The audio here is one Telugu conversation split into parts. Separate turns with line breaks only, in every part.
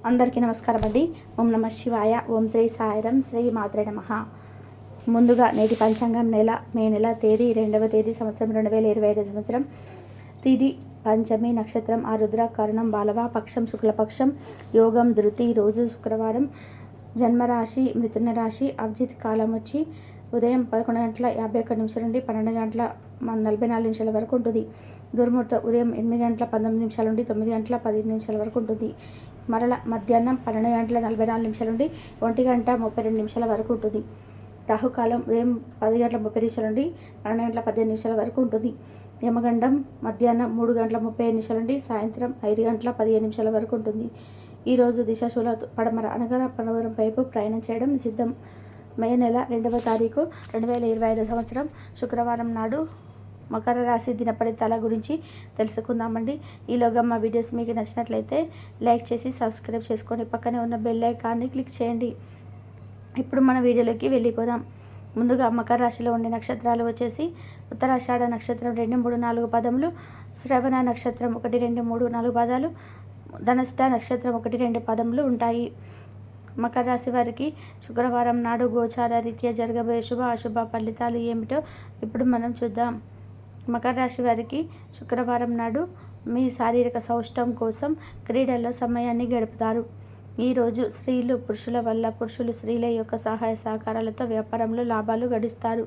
అందరికీ నమస్కారం అండి. ఓం నమ శివాయ. ఓం శ్రీ సాయిరం. శ్రీ మాత్రే నమః. ముందుగా నేటి పంచాంగం మే నెల తేదీ 2వ తేదీ సంవత్సరం 2025 సంవత్సరం. తిథి పంచమి, నక్షత్రం ఆరుద్ర, కరణం బాలవ, పక్షం శుక్లపక్షం, యోగం ధృతి, రోజు శుక్రవారం, జన్మరాశి మిథున రాశి, అభిజిత్ కాలం వచ్చి ఉదయం 11:51 నుండి 12:44 వరకు ఉంటుంది. దుర్ముహూర్తం ఉదయం 8:19 నుండి 9:15 వరకు ఉంటుంది. మరల మధ్యాహ్నం 12:44 నుండి 1:32 వరకు ఉంటుంది. రాహుకాలం ఉదయం 10:30 నుండి 12:15 వరకు ఉంటుంది. యమగండం మధ్యాహ్నం 3:35 నుండి సాయంత్రం 5:15 వరకు ఉంటుంది. ఈరోజు దిశాశూల పడమర అనగా పడమరం వైపు ప్రయాణం చేయడం నిషిద్ధం. మే నెల 2వ తారీఖు 2025 సంవత్సరం శుక్రవారం నాడు మకర రాశి దినఫలితాల గురించి తెలుసుకుందామండి. ఈలోగా మా వీడియోస్ మీకు నచ్చినట్లయితే లైక్ చేసి సబ్స్క్రైబ్ చేసుకొని పక్కనే ఉన్న బెల్ ఐకాన్ని క్లిక్ చేయండి. ఇప్పుడు మన వీడియోలోకి వెళ్ళిపోదాం. ముందుగా మకర రాశిలో ఉండే నక్షత్రాలు వచ్చేసి ఉత్తరాషాఢ నక్షత్రం 2, 3, 4 పదములు, శ్రవణ నక్షత్రం 1, 2, 3, 4 పదాలు, ధనిష్ట నక్షత్రం 1, 2 పదములు ఉంటాయి. మకర రాశి వారికి శుక్రవారం నాడు గోచార రీత్యా జరగబోయే శుభ అశుభ ఫలితాలు ఏమిటో ఇప్పుడు మనం చూద్దాం. మకర రాశి వారికి శుక్రవారం నాడు మీ శారీరక సౌష్ఠవం కోసం క్రీడల్లో సమయాన్ని గడుపుతారు. ఈరోజు స్త్రీలు పురుషుల వల్ల, పురుషులు స్త్రీల యొక్క సహాయ సహకారాలతో వ్యాపారంలో లాభాలు గడిస్తారు.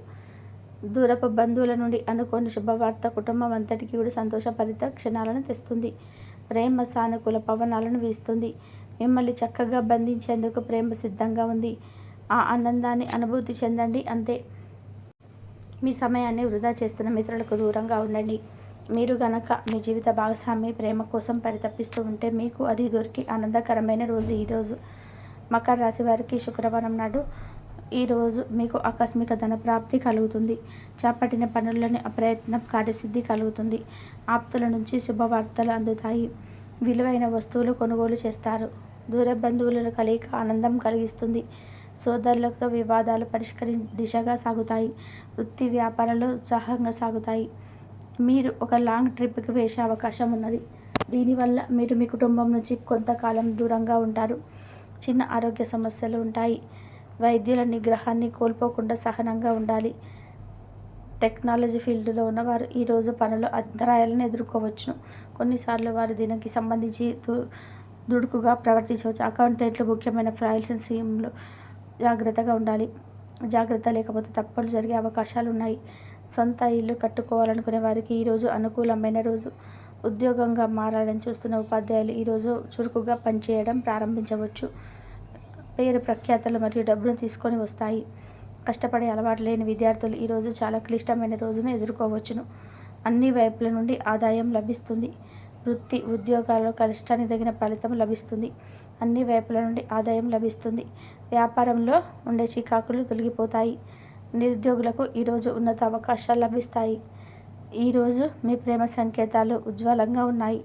దూరపు బంధువుల నుండి అనుకోని శుభవార్త కుటుంబం అంతటికి కూడా సంతోషభరిత క్షణాలను తెస్తుంది. ప్రేమ సానుకూల పవనాలను వీస్తుంది. మిమ్మల్ని చక్కగా బంధించేందుకు ప్రేమ సిద్ధంగా ఉంది. ఆ ఆనందాన్ని అనుభూతి చెందండి అంతే. మీ సమయాన్ని వృధా చేస్తున్న మిత్రులకు దూరంగా ఉండండి. మీరు గనక మీ జీవిత భాగస్వామి ప్రేమ కోసం పరితపిస్తూ ఉంటే మీకు అది దొరికి ఆనందకరమైన రోజు ఈరోజు. మకర రాశి వారికి శుక్రవారం నాడు ఈరోజు మీకు ఆకస్మిక ధన ప్రాప్తి కలుగుతుంది. చేపట్టిన పనుల్లోని అప్రయత్నం కార్యసిద్ధి కలుగుతుంది. ఆప్తుల నుంచి శుభవార్తలు అందుతాయి. విలువైన వస్తువులు కొనుగోలు చేస్తారు. దూర బంధువుల కలయిక ఆనందం కలిగిస్తుంది. సోదరులతో వివాదాలు దిశగా సాగుతాయి. వృత్తి వ్యాపారాలు ఉత్సాహంగా సాగుతాయి. మీరు ఒక లాంగ్ ట్రిప్కి వేసే అవకాశం ఉన్నది. దీనివల్ల మీరు మీ కుటుంబం నుంచి కొంతకాలం దూరంగా ఉంటారు. చిన్న ఆరోగ్య సమస్యలు ఉంటాయి. వైద్యుల నిగ్రహాన్ని కోల్పోకుండా సహనంగా ఉండాలి. టెక్నాలజీ ఫీల్డ్లో ఉన్నవారు ఈరోజు పనులు అంతరాయాలను ఎదుర్కోవచ్చును. కొన్నిసార్లు వారు దీనికి సంబంధించి దుడుకుగా ప్రవర్తించవచ్చు. అకౌంటెంట్లు ముఖ్యమైన ఫైల్స్ సీఎంలు జాగ్రత్తగా ఉండాలి. జాగ్రత్త లేకపోతే తప్పులు జరిగే అవకాశాలు ఉన్నాయి. సొంత ఇల్లు కట్టుకోవాలనుకునే వారికి ఈరోజు అనుకూలమైన రోజు. ఉద్యోగంగా మారాలని చూస్తున్న ఉపాధ్యాయులు ఈరోజు చురుకుగా పనిచేయడం ప్రారంభించవచ్చు. పేరు ప్రఖ్యాతలు మరియు డబ్బును తీసుకొని వస్తాయి. కష్టపడే అలవాటు లేని విద్యార్థులు ఈరోజు చాలా క్లిష్టమైన రోజును ఎదుర్కోవచ్చును. అన్ని వైపుల నుండి ఆదాయం లభిస్తుంది. వృత్తి ఉద్యోగాల్లో కష్టానికి తగిన ఫలితం లభిస్తుంది. అన్ని వైపుల నుండి ఆదాయం లభిస్తుంది. వ్యాపారంలో ఉండే చికాకులు తొలగిపోతాయి. నిరుద్యోగులకు ఈరోజు ఉన్నత అవకాశాలు లభిస్తాయి. ఈరోజు మీ ప్రేమ సంకేతాలు ఉజ్వలంగా ఉన్నాయి.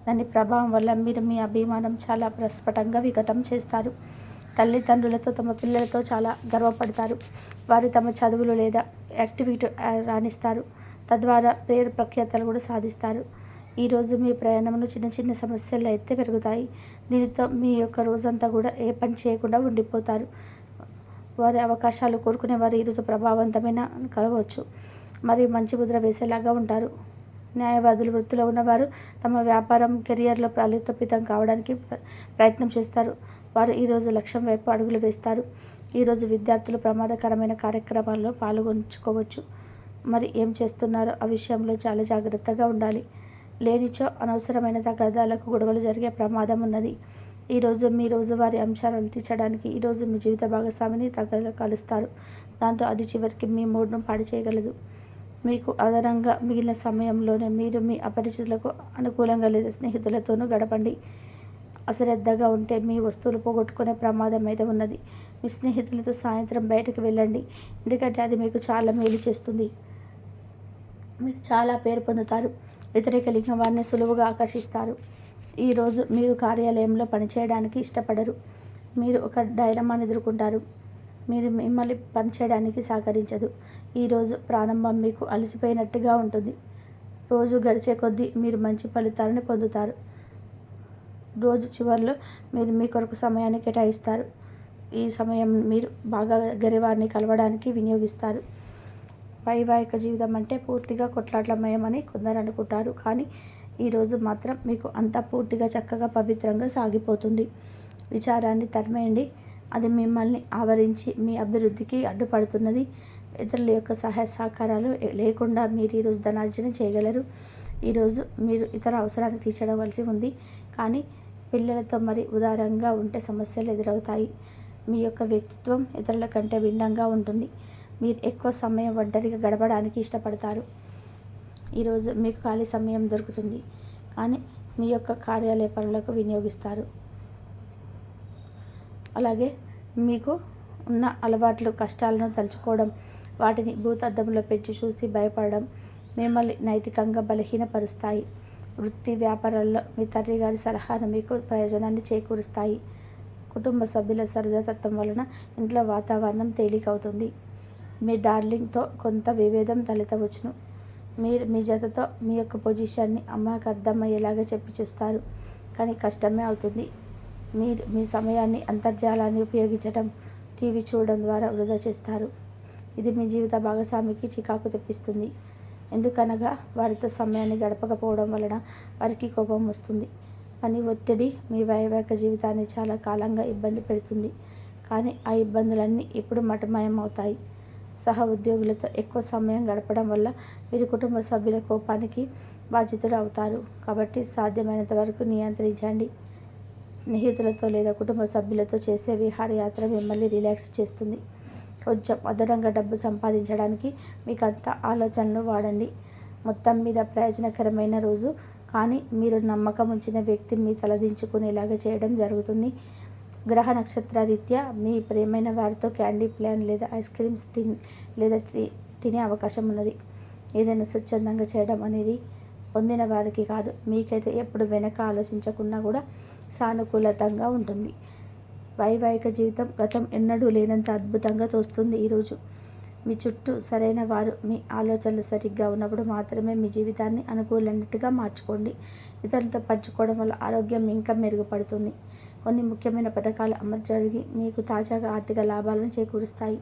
దాని ప్రభావం వల్ల మీరు మీ అభిమానం చాలా ప్రస్ఫుటంగా వికటం చేస్తారు. తల్లిదండ్రులతో తమ పిల్లలతో చాలా గర్వపడతారు. వారు తమ చదువులు లేదా యాక్టివిటీ రాణిస్తారు. తద్వారా పేరు ప్రఖ్యాతలు కూడా సాధిస్తారు. ఈరోజు మీ ప్రయాణంలో చిన్న చిన్న సమస్యలు అయితే పెరుగుతాయి. దీనితో మీ యొక్క రోజంతా కూడా ఏ పని చేయకుండా ఉండిపోతారు. వారి అవకాశాలు కోరుకునే వారు ఈరోజు ప్రభావవంతమైన కలవచ్చు. మరియు మంచి ముద్ర వేసేలాగా ఉంటారు. న్యాయవాదులు వృత్తిలో ఉన్నవారు తమ వ్యాపారం కెరియర్లో బలోపేతం కావడానికి ప్రయత్నం చేస్తారు. వారు ఈరోజు లక్ష్యం వైపు అడుగులు వేస్తారు. ఈరోజు విద్యార్థులు ప్రమాదకరమైన కార్యక్రమాల్లో పాల్గొంచుకోవచ్చు. మరి ఏం చేస్తున్నారో ఆ విషయంలో చాలా జాగ్రత్తగా ఉండాలి. లేనిచో అనవసరమైన తగాదాలకు గొడవలు జరిగే ప్రమాదం ఉన్నది. ఈరోజు మీ రోజువారీ అంశాలను తీర్చడానికి ఈరోజు మీ జీవిత భాగస్వామిని కలుస్తారు. దాంతో అది చివరికి మీ మూడ్ను పాడు చేయగలదు. మీకు అదనంగా మిగిలిన సమయంలోనే మీరు మీ అపరిచితులకు అనుకూలంగా లేదా స్నేహితులతోనూ గడపండి. అశ్రద్ధగా ఉంటే మీ వస్తువులు పోగొట్టుకునే ప్రమాదం అయితే ఉన్నది. మీ స్నేహితులతో సాయంత్రం బయటకు వెళ్ళండి. ఎందుకంటే అది మీకు చాలా మేలు చేస్తుంది. మీరు చాలా పేరు పొందుతారు. వ్యతిరేక లింగం వారిని సులువుగా ఆకర్షిస్తారు. ఈరోజు మీరు కార్యాలయంలో పనిచేయడానికి ఇష్టపడరు. మీరు ఒక డైలమాను ఎదుర్కొంటారు. మీరు మిమ్మల్ని పనిచేయడానికి సహకరించదు. ఈరోజు ప్రారంభం మీకు అలసిపోయినట్టుగా ఉంటుంది. రోజు గడిచే కొద్దీ మీరు మంచి ఫలితాలను పొందుతారు. రోజు చివరిలో మీరు మీ కొరకు సమయాన్ని కేటాయిస్తారు. ఈ సమయం మీరు బాగా గరివారిని కలవడానికి వినియోగిస్తారు. వైవాహిక జీవితం అంటే పూర్తిగా కొట్లాటమయమని కొందరు అనుకుంటారు. కానీ ఈరోజు మాత్రం మీకు అంతా పూర్తిగా చక్కగా పవిత్రంగా సాగిపోతుంది. విచారాన్ని తరిమేయండి. అది మిమ్మల్ని ఆవరించి మీ అభివృద్ధికి అడ్డుపడుతున్నది. ఇతరుల యొక్క సహాయ సహకారాలు లేకుండా మీరు ఈరోజు ధనార్జన చేయగలరు. ఈరోజు మీరు ఇతర అవసరాన్ని తీర్చవలసి ఉంది. కానీ పిల్లలతో మరి ఉదారంగా ఉంటే సమస్యలు ఎదురవుతాయి. మీ యొక్క వ్యక్తిత్వం ఇతరుల కంటే భిన్నంగా ఉంటుంది. మీరు ఎక్కువ సమయం ఒంటరిగా గడపడానికి ఇష్టపడతారు. ఈరోజు మీకు ఖాళీ సమయం దొరుకుతుంది, కానీ మీ యొక్క కార్యాలయ పనులకు వినియోగిస్తారు. అలాగే మీకు ఉన్న అలవాట్లు, కష్టాలను తలుచుకోవడం, వాటిని భూతద్దంలో పెట్టి చూసి భయపడడం మిమ్మల్ని నైతికంగా బలహీనపరుస్తాయి. వృత్తి వ్యాపారాల్లో మీ తండ్రి గారి సలహాను మీకు ప్రయోజనాన్ని చేకూరుస్తాయి. కుటుంబ సభ్యుల సరదాతత్వం వలన ఇంట్లో వాతావరణం తేలికవుతుంది. మీ డార్లింగ్తో కొంత విభేదం తలెత్తవచ్చును. మీరు మీ జతతో మీ యొక్క పొజిషన్ని అమ్మకు అర్థమయ్యేలాగా చెప్పి చూస్తారు, కానీ కష్టమే అవుతుంది. మీరు మీ సమయాన్ని అంతర్జాలాన్ని ఉపయోగించడం, టీవీ చూడడం ద్వారా వృధా చేస్తారు. ఇది మీ జీవిత భాగస్వామికి చికాకు తెప్పిస్తుంది. ఎందుకనగా వారితో సమయాన్ని గడపకపోవడం వలన వారికి కోపం వస్తుంది. పని ఒత్తిడి మీ వైవాహిక జీవితాన్ని చాలా కాలంగా ఇబ్బంది పెడుతుంది. కానీ ఆ ఇబ్బందులన్నీ ఇప్పుడు మటమయమవుతాయి. సహ ఉద్యోగులతో ఎక్కువ సమయం గడపడం వల్ల మీరు కుటుంబ సభ్యుల కోపానికి బాధితులు అవుతారు. కాబట్టి సాధ్యమైనంత వరకు నియంత్రించండి. స్నేహితులతో లేదా కుటుంబ సభ్యులతో చేసే విహారయాత్ర మిమ్మల్ని రిలాక్స్ చేస్తుంది. కొంచెం అదనంగా డబ్బు సంపాదించడానికి మీకు అంత ఆలోచనలు వాడండి. మొత్తం మీద ప్రయోజనకరమైన రోజు, కానీ మీరు నమ్మకం ఉంచిన వ్యక్తి మీ తలదించుకునేలాగా చేయడం జరుగుతుంది. గ్రహ నక్షత్ర రీత్యా మీ ప్రియమైన వారితో క్యాండీ ప్లాన్ లేదా ఐస్ క్రీమ్స్ తినే అవకాశం ఉన్నది. ఏదైనా స్వచ్ఛందంగా చేయడం అనేది పొందిన వారికి కాదు, మీకైతే ఎప్పుడు వెనక ఆలోచించకుండా కూడా సానుకూలతంగా ఉంటుంది. వైవాహిక జీవితం గతం ఎన్నడూ లేనంత అద్భుతంగా తోస్తుంది. ఈరోజు మీ చుట్టూ సరైన వారు, మీ ఆలోచనలు సరిగ్గా ఉన్నప్పుడు మాత్రమే మీ జీవితాన్ని అనుకూలన్నట్టుగా మార్చుకోండి. ఇతరులతో పంచుకోవడం వల్ల ఆరోగ్యం ఇంకా మెరుగుపడుతుంది. కొన్ని ముఖ్యమైన పథకాలు అమలు జరిగి మీకు తాజాగా ఆర్థిక లాభాలను చేకూరుస్తాయి.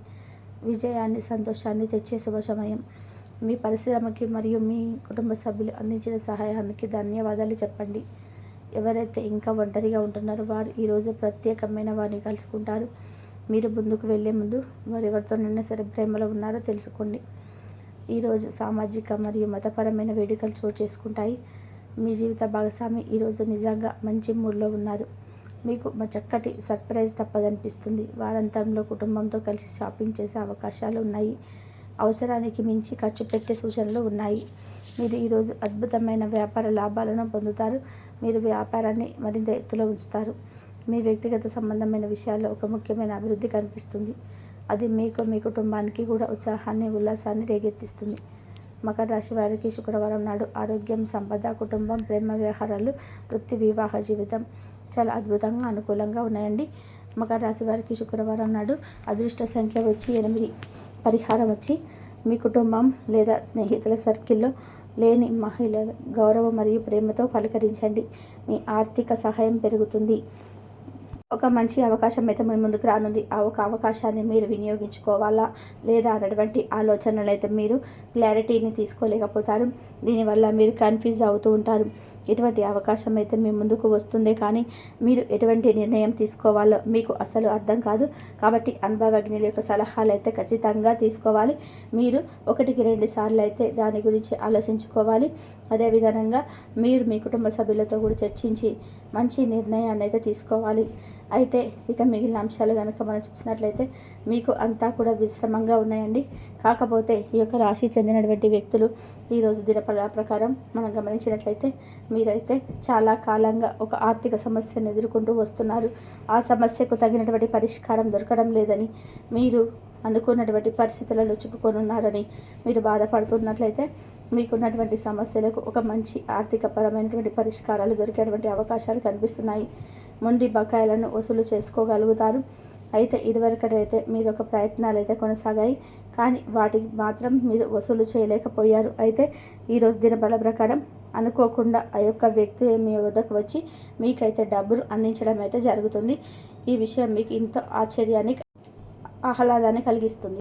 విజయాన్ని, సంతోషాన్ని తెచ్చే శుభ సమయం. మీ పరిశ్రమకి మరియు మీ కుటుంబ సభ్యులు అందించిన సహాయానికి ధన్యవాదాలు చెప్పండి. ఎవరైతే ఇంకా ఒంటరిగా ఉంటున్నారో వారు ఈరోజు ప్రత్యేకమైన వారిని కలుసుకుంటారు. మీరు ముందుకు వెళ్ళే ముందు వారు ఎవరితోనైనా సరే ప్రేమలో ఉన్నారో తెలుసుకోండి. ఈరోజు సామాజిక మరియు మతపరమైన వేడుకలు చోటు చేసుకుంటాయి. మీ జీవిత భాగస్వామి ఈరోజు నిజంగా మంచి మూడ్లో ఉన్నారు. మీకు చక్కటి సర్ప్రైజ్ తప్పదనిపిస్తుంది. వారాంతంలో కుటుంబంతో కలిసి షాపింగ్ చేసే అవకాశాలు ఉన్నాయి. అవసరానికి మించి ఖర్చు పెట్టే సూచనలు ఉన్నాయి. మీరు ఈరోజు అద్భుతమైన వ్యాపార లాభాలను పొందుతారు. మీరు వ్యాపారాన్ని మరింత ఎత్తులో ఉంచుతారు. మీ వ్యక్తిగత సంబంధమైన విషయాల్లో ఒక ముఖ్యమైన అభివృద్ధి కనిపిస్తుంది. అది మీకు, మీ కుటుంబానికి కూడా ఉత్సాహాన్ని, ఉల్లాసాన్ని రేకెత్తిస్తుంది. మకర రాశి వారికి శుక్రవారం నాడు ఆరోగ్యం, సంపద, కుటుంబం, ప్రేమ వ్యవహారాలు, వృత్తి, వివాహ జీవితం చాలా అద్భుతంగా అనుకూలంగా ఉన్నాయండి. మకర రాశి వారికి శుక్రవారం నాడు అదృష్ట సంఖ్య వచ్చి 8. పరిహారం వచ్చి మీ కుటుంబం లేదా స్నేహితుల సర్కిల్లో లేని మహిళల గౌరవం మరియు ప్రేమతో పలకరించండి. మీ ఆర్థిక సహాయం పెరుగుతుంది. ఒక మంచి అవకాశం అయితే మీ ముందుకు రానుంది. ఆ ఒక అవకాశాన్ని మీరు వినియోగించుకోవాలా లేదా అన్నటువంటి ఆలోచనలు అయితే మీరు క్లారిటీని తీసుకోలేకపోతారు. దీనివల్ల మీరు కన్ఫ్యూజ్ అవుతూ ఉంటారు. ఎటువంటి అవకాశం అయితే మీ ముందుకు వస్తుందే కానీ మీరు ఎటువంటి నిర్ణయం తీసుకోవాలో మీకు అసలు అర్థం కాదు. కాబట్టి అనుభవజ్ఞుల యొక్క సలహాలు అయితే ఖచ్చితంగా తీసుకోవాలి. మీరు 1-2 సార్లు అయితే దాని గురించి ఆలోచించుకోవాలి. అదేవిధంగా మీరు మీ కుటుంబ సభ్యులతో కూడా చర్చించి మంచి నిర్ణయాన్ని అయితే తీసుకోవాలి. అయితే ఇక మిగిలిన అంశాలు కనుక మనం చూసినట్లయితే మీకు అంతా కూడా విశ్రమంగా ఉన్నాయండి. కాకపోతే ఈ యొక్క రాశి చెందినటువంటి వ్యక్తులు ఈరోజు దినఫల ప్రకారం మనం గమనించినట్లయితే మీరైతే చాలా కాలంగా ఒక ఆర్థిక సమస్యను ఎదుర్కొంటూ వస్తున్నారు. ఆ సమస్యకు తగినటువంటి పరిష్కారం దొరకడం లేదని, మీరు అనుకున్నటువంటి పరిస్థితులలో చిక్కుకొని ఉన్నారని మీరు బాధపడుతున్నట్లయితే మీకున్నటువంటి సమస్యలకు ఒక మంచి ఆర్థికపరమైనటువంటి పరిష్కారాలు దొరికేటువంటి అవకాశాలు కనిపిస్తున్నాయి. మొండి బకాయిలను వసూలు చేసుకోగలుగుతారు. అయితే ఇదివరకటైతే మీరు ఒక ప్రయత్నాలు అయితే కొనసాగాయి, కానీ వాటికి మాత్రం మీరు వసూలు చేయలేకపోయారు. అయితే ఈరోజు దినబల ప్రకారం అనుకోకుండా ఆ యొక్క వ్యక్తి మీ వద్దకు వచ్చి మీకైతే డబ్బులు అందించడం అయితే జరుగుతుంది. ఈ విషయం మీకు ఎంతో ఆశ్చర్యాన్ని, ఆహ్లాదాన్ని కలిగిస్తుంది.